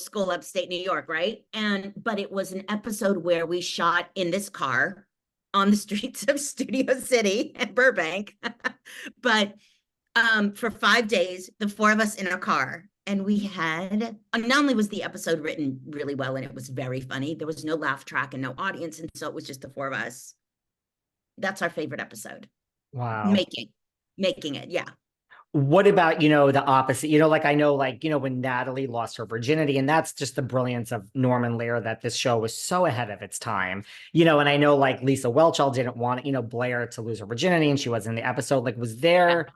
school upstate New York, right? But it was an episode where we shot in this car on the streets of Studio City and Burbank. But for 5 days, the four of us in a car. And we had, not only was the episode written really well and it was very funny, there was no laugh track and no audience. And so it was just the four of us. That's our favorite episode. Wow. Making it. Yeah. What about, the opposite? Like I know, like, when Natalie lost her virginity, and that's just the brilliance of Norman Lear, that this show was so ahead of its time, and I know like Lisa Whelchel didn't want, Blair to lose her virginity and she was in the episode. Like, was there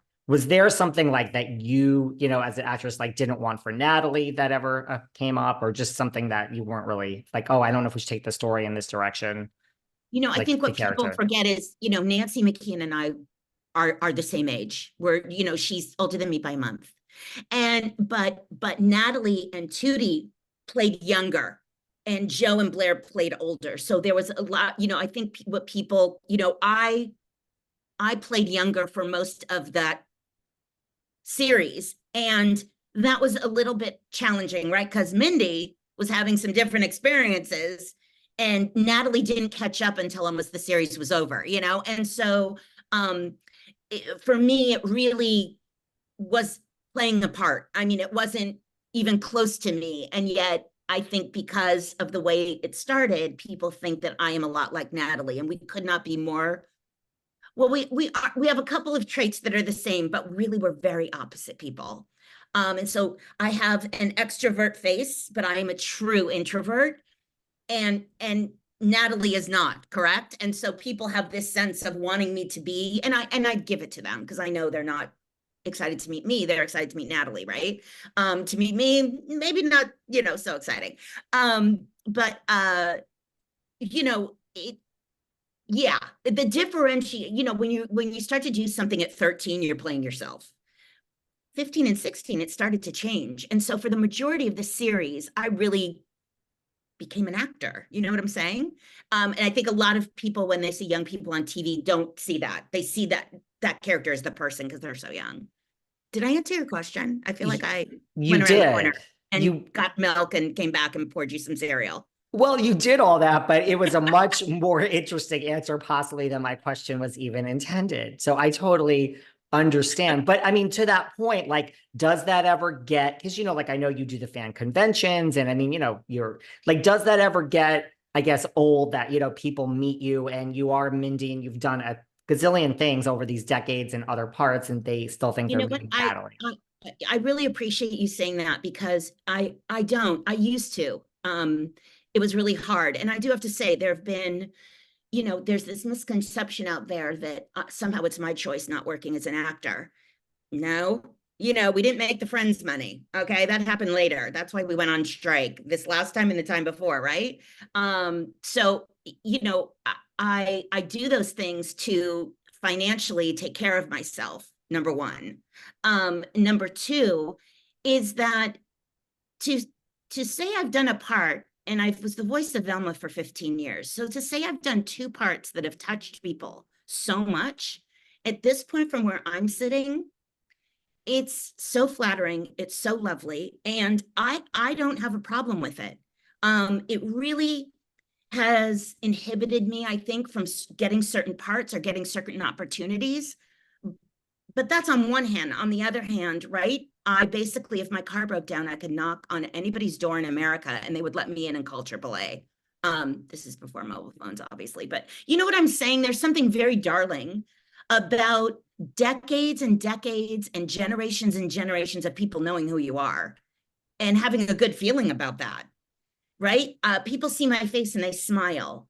something like that as an actress, like didn't want for Natalie that ever came up, or just something that you weren't really like, oh, I don't know if we should take the story in this direction? I Like think what the people character. forget is, Nancy McKeon and I are the same age. She's older than me by a month. But Natalie and Tootie played younger and Joe and Blair played older. So there was a lot, I think what people, I played younger for most of that series. And that was a little bit challenging, right? Because Mindy was having some different experiences and Natalie didn't catch up until almost the series was over, And so for me, it really was playing a part. I mean, it wasn't even close to me. And yet I think because of the way it started, people think that I am a lot like Natalie, and we could not be more. Well, we have a couple of traits that are the same, but really we're very opposite people. And so I have an extrovert face, but I am a true introvert. And Natalie is not, correct? And so people have this sense of wanting me to be, and I give it to them because I know they're not excited to meet me. They're excited to meet Natalie, right? To meet me, maybe not, so exciting. But yeah, the differentiate, when you start to do something at 13, you're playing yourself. 15 and 16, it started to change. And so for the majority of the series, I really became an actor. You know what I'm saying? And I think a lot of people, when they see young people on TV, don't see that. They see that character as the person because they're so young. Did I answer your question? I feel like I went around the corner and got milk and came back and poured you some cereal. Well, you did all that, but it was a much more interesting answer possibly than my question was even intended. So I totally understand. But I mean, to that point, like, does that ever get, because, like, I know you do the fan conventions and I mean, you're like, does that ever get, I guess, old that, people meet you and you are Mindy and you've done a gazillion things over these decades in other parts and they still think they're meeting Natalie? I really appreciate you saying that because I used to. It was really hard. And I do have to say, there have been, there's this misconception out there that somehow it's my choice not working as an actor. No, we didn't make the Friends money. Okay. That happened later. That's why we went on strike this last time and the time before. Right. So, I do those things to financially take care of myself. Number one. Number two is that to say I've done a part, and I was the voice of Velma for 15 years. So to say I've done two parts that have touched people so much, at this point from where I'm sitting, it's so flattering. It's so lovely. And I don't have a problem with it. It really has inhibited me, I think, from getting certain parts or getting certain opportunities. But that's on one hand. On the other hand, right? I basically, if my car broke down, I could knock on anybody's door in America and they would let me in and call AAA. This is before mobile phones, obviously, but you know what I'm saying? There's something very darling about decades and decades and generations of people knowing who you are and having a good feeling about that, right? People see my face and they smile.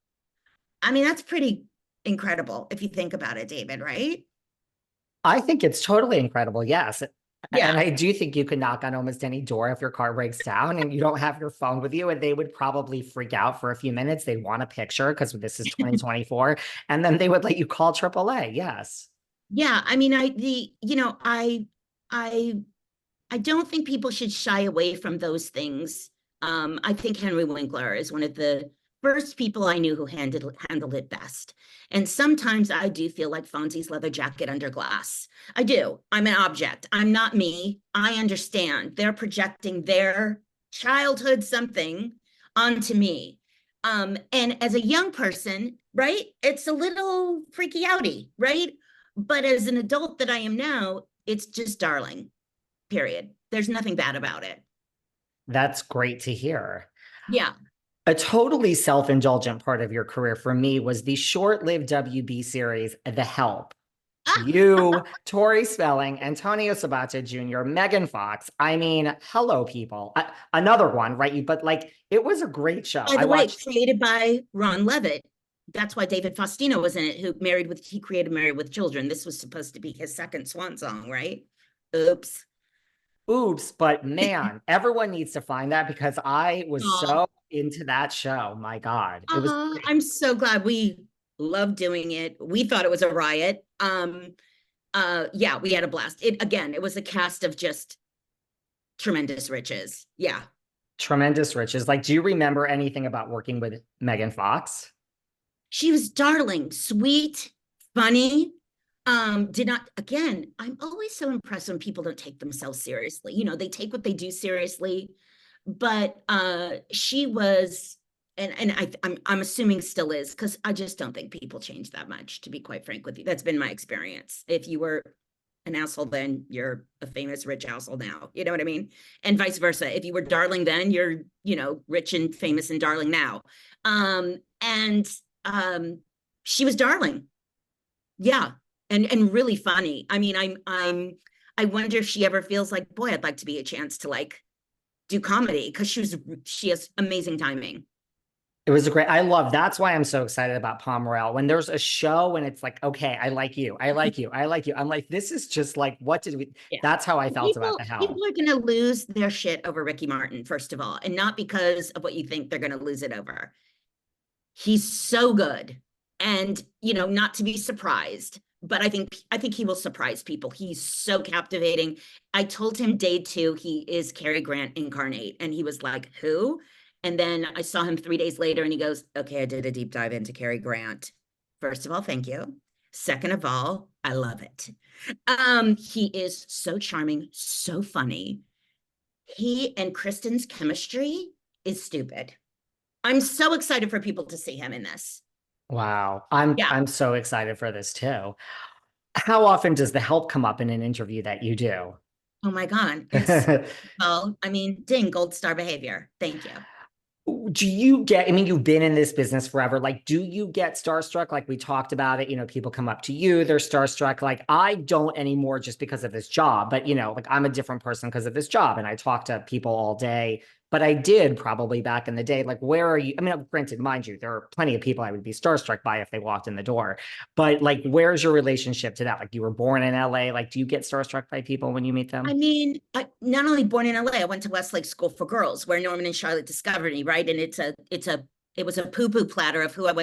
I mean, that's pretty incredible if you think about it, David, right? I think it's totally incredible. Yes. Yeah. And I do think you can knock on almost any door if your car breaks down and you don't have your phone with you, and they would probably freak out for a few minutes. They'd want a picture because this is 2024, and then they would let you call AAA. Yes. Yeah. I mean, I don't think people should shy away from those things. I think Henry Winkler is one of the first people I knew who handled it best. And sometimes I do feel like Fonzie's leather jacket under glass. I do. I'm an object. I'm not me. I understand. They're projecting their childhood something onto me. And as a young person, right, it's a little freaky outy, right? But as an adult that I am now, it's just darling, period. There's nothing bad about it. That's great to hear. Yeah. A totally self-indulgent part of your career for me was the short-lived WB series, The Help. You, Tori Spelling, Antonio Sabata Jr., Megan Fox. I mean, hello, people. Another one, right? But like, it was a great show. By I the way, watched. created by Ron Levitt. That's why David Faustino was in it, he created Married with Children. This was supposed to be his second swan song, right? Oops. Oops, but man, everyone needs to find that because I was Aw. so into that show. My God, it was great. I'm so glad we loved doing it. We thought it was a riot. Yeah, we had a blast. It was a cast of just tremendous riches. Yeah. Tremendous riches. Like, do you remember anything about working with Megan Fox? She was darling, sweet, funny. Did not, again, I'm always so impressed when people don't take themselves seriously. You know, they take what they do seriously, but she was, I'm assuming still is, because I just don't think people change that much, to be quite frank with you. That's been my experience. If you were an asshole then, you're a famous rich asshole now. You know what I mean? And vice versa. If you were darling then, you're, you know, rich and famous and darling now. And she was darling. Yeah. And really funny. I mean, I wonder if she ever feels like, boy, I'd like to be a chance to like do comedy, because she has amazing timing. It was a great, I love, that's why I'm so excited about Palm Royale. When there's a show and it's like, okay, I like you, I like you, I like you. I'm like, this is just like, what did we, Yeah. that's how I felt about The People Help. are going to lose their shit over Ricky Martin, first of all, and not because of what you think they're going to lose it over. He's so good, and you know, not to be surprised, but I think he will surprise people. He's so captivating. I told him day 2 he is Cary Grant incarnate, and he was like, who? And then I saw him 3 days later and he goes, okay, I did a deep dive into Cary Grant. First of all, thank you. Second of all, I love it. He is so charming, so funny. He and Kristen's chemistry is stupid. I'm so excited for people to see him in this. Wow. Yeah. I'm so excited for this too. How often does The Help come up in an interview that you do? Oh my God. It's, well, I mean, ding, gold star behavior. Thank you. Do you get, I mean, you've been in this business forever. Like, do you get starstruck? Like we talked about it, you know, people come up to you, they're starstruck. Like I don't anymore just because of this job, but you know, like I'm a different person because of this job and I talk to people all day, but I did probably back in the day. Like, where are you? I mean, granted, mind you, there are plenty of people I would be starstruck by if they walked in the door, but like, where's your relationship to that? Like you were born in LA. Like, do you get starstruck by people when you meet I them? mean, not only born in LA, I went to Westlake School for Girls, where Norman and Charlotte discovered me, right? And it was a poo-poo platter of who I went